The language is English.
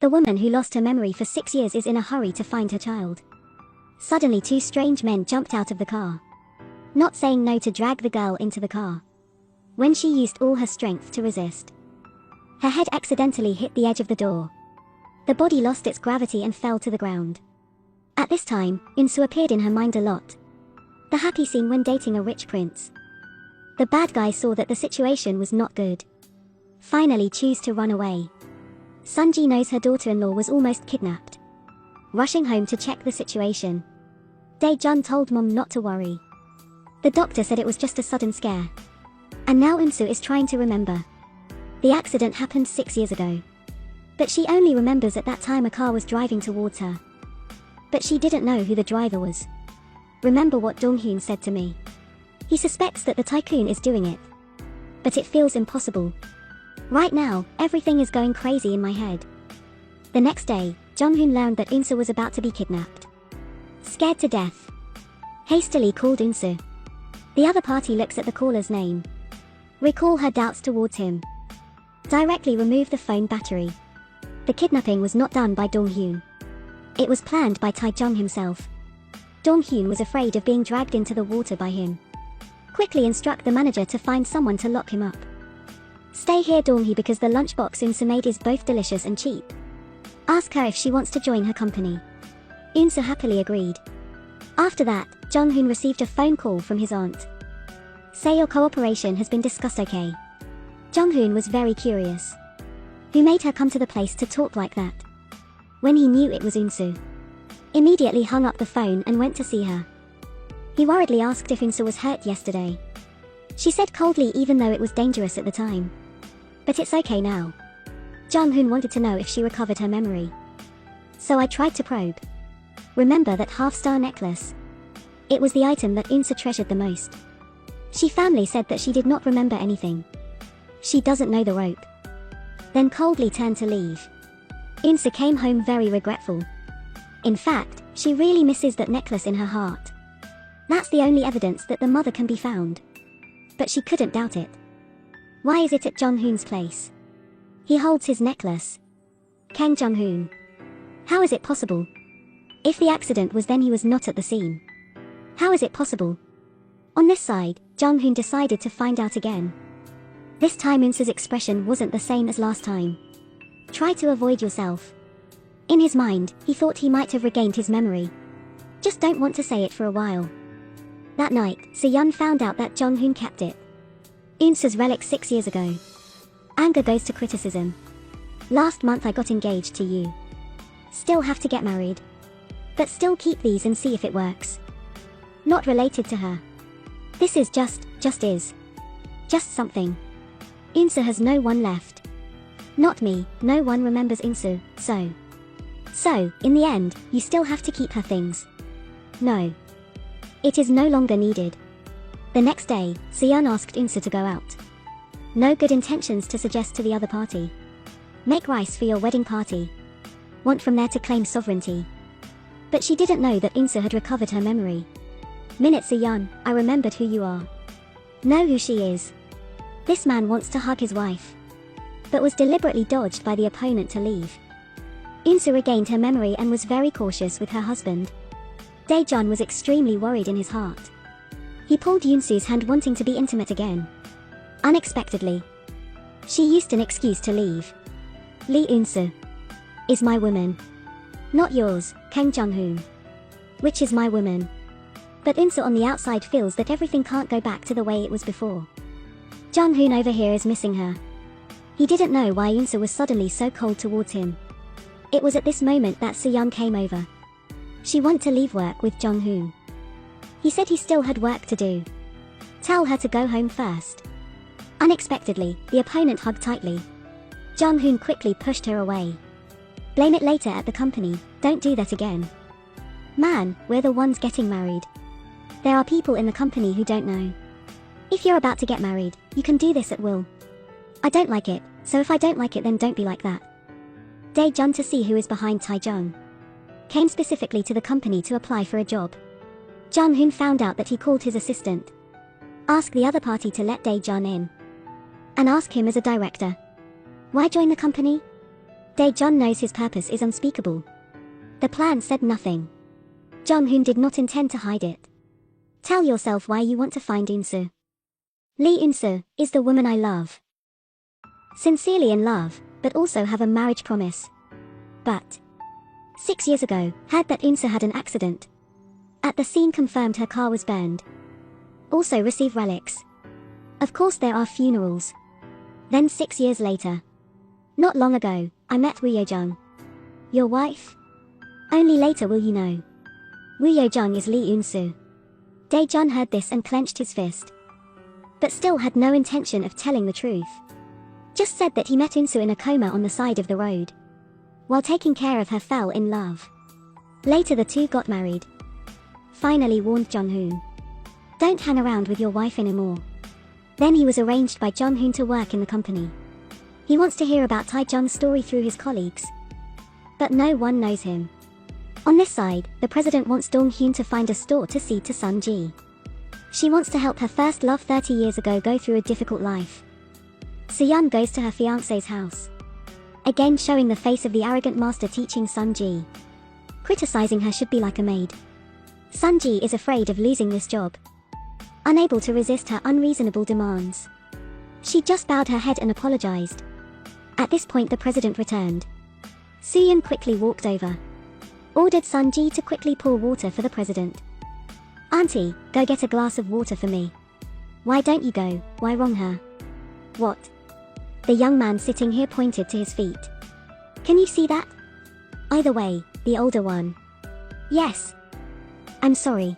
The woman who lost her memory for 6 years is in a hurry to find her child. Suddenly 2 strange men jumped out of the car, not saying no to drag the girl into the car. When she used all her strength to resist, her head accidentally hit the edge of the door. The body lost its gravity and fell to the ground. At this time, Unsu appeared in her mind a lot. The happy scene when dating a rich prince. The bad guy saw that the situation was not good. Finally chose to run away. Sunji knows her daughter-in-law was almost kidnapped. Rushing home to check the situation, Dae-jun told mom not to worry. The doctor said it was just a sudden scare. And now Unsu is trying to remember. The accident happened 6 years ago. But she only remembers at that time a car was driving towards her. But she didn't know who the driver was. Remember what Dong-hyun said to me. He suspects that the tycoon is doing it. But it feels impossible. Right now, everything is going crazy in my head. The next day, Jong-hoon learned that Unsu was about to be kidnapped. Scared to death, hastily called Unsu. The other party looks at the caller's name. Recall her doubts towards him. Directly remove the phone battery. The kidnapping was not done by Dong-hyun. It was planned by Tae-jung himself. Dong-hyun was afraid of being dragged into the water by him. Quickly instruct the manager to find someone to lock him up. Stay here, Dong-hee, because the lunchbox Unsu made is both delicious and cheap. Ask her if she wants to join her company. Unsu happily agreed. After that, Jong-hoon received a phone call from his aunt. Say your cooperation has been discussed, okay? Jong-hoon was very curious. Who made her come to the place to talk like that? When he knew it was Unsu, immediately hung up the phone and went to see her. He worriedly asked if Unsu was hurt yesterday. She said coldly, even though it was dangerous at the time. But it's okay now. Jong-hoon wanted to know if she recovered her memory. So I tried to probe. Remember that half-star necklace? It was the item that Unsu treasured the most. She family said that she did not remember anything. She doesn't know the rope. Then coldly turned to leave. Unsu came home very regretful. In fact, she really misses that necklace in her heart. That's the only evidence that the mother can be found. But she couldn't doubt it. Why is it at Jong-hoon's place? He holds his necklace. Kang Jong-hoon. How is it possible? If the accident was then he was not at the scene. How is it possible? On this side, Jong-hoon decided to find out again. This time Unsu's expression wasn't the same as last time. Try to avoid yourself. In his mind, he thought he might have regained his memory. Just don't want to say it for a while. That night, Se-yeon found out that Jong-hoon kept it. Unsu's relic 6 years ago. Anger goes to criticism. Last month I got engaged to you. Still have to get married. But still keep these and see if it works. Not related to her. This is just is. Just something. Unsu has no one left. Not me, no one remembers Unsu, So, in the end, you still have to keep her things. No. It is no longer needed. The next day, Se-yeon asked Unsu to go out. No good intentions to suggest to the other party. Make rice for your wedding party. Want from there to claim sovereignty. But she didn't know that Unsu had recovered her memory. Minute Se-yeon, I remembered who you are. Know who she is. This man wants to hug his wife. But was deliberately dodged by the opponent to leave. Unsu regained her memory and was very cautious with her husband. Dae-jun was extremely worried in his heart. He pulled Unsu's hand wanting to be intimate again. Unexpectedly, she used an excuse to leave. Lee Unsu is my woman. Not yours, Kang Jong-hoon. Which is my woman. But Unsu on the outside feels that everything can't go back to the way it was before. Jong-hoon over here is missing her. He didn't know why Unsu was suddenly so cold towards him. It was at this moment that Se-yeon came over. She wanted to leave work with Jong-hoon. He said he still had work to do. Tell her to go home first. Unexpectedly, the opponent hugged tightly. Jong-hoon quickly pushed her away. Blame it later at the company, don't do that again. Man, we're the ones getting married. There are people in the company who don't know. If you're about to get married, you can do this at will. I don't like it, so if I don't like it then don't be like that. Dae-jun, to see who is behind Tae-jung, came specifically to the company to apply for a job. Jong-hoon found out that he called his assistant. Ask the other party to let Dae-jun in. And ask him as a director. Why join the company? Dae-jun knows his purpose is unspeakable. The plan said nothing. Jong-hoon did not intend to hide it. Tell yourself why you want to find Eun-soo. Lee Eun-soo is the woman I love. Sincerely in love, but also have a marriage promise. But 6 years ago, heard that Eun-soo had an accident. At the scene confirmed her car was burned. Also receive relics. Of course there are funerals. Then 6 years later. Not long ago, I met Woo Yo-jung. Your wife? Only later will you know. Woo Yo-jung is Lee Eun-soo. Dae-jun heard this and clenched his fist. But still had no intention of telling the truth. Just said that he met Eun-soo in a coma on the side of the road. While taking care of her, fell in love. Later the two got married. Finally warned Jong-hoon. Don't hang around with your wife anymore. Then he was arranged by Jong-hoon to work in the company. He wants to hear about Tae-jung's story through his colleagues. But no one knows him. On this side, the president wants Dong-hyun to find a store to cede to Sun-ji. She wants to help her first love 30 years ago go through a difficult life. Soo-yeon goes to her fiancé's house. Again showing the face of the arrogant master teaching Sun-ji. Criticizing her should be like a maid. Sun-ji is afraid of losing this job. Unable to resist her unreasonable demands. She just bowed her head and apologized. At this point the president returned. Soo-yeon quickly walked over. Ordered Sun-ji to quickly pour water for the president. Auntie, go get a glass of water for me. Why don't you go? Why wrong her? What? The young man sitting here pointed to his feet. Can you see that? Either way, the older one. Yes. I'm sorry,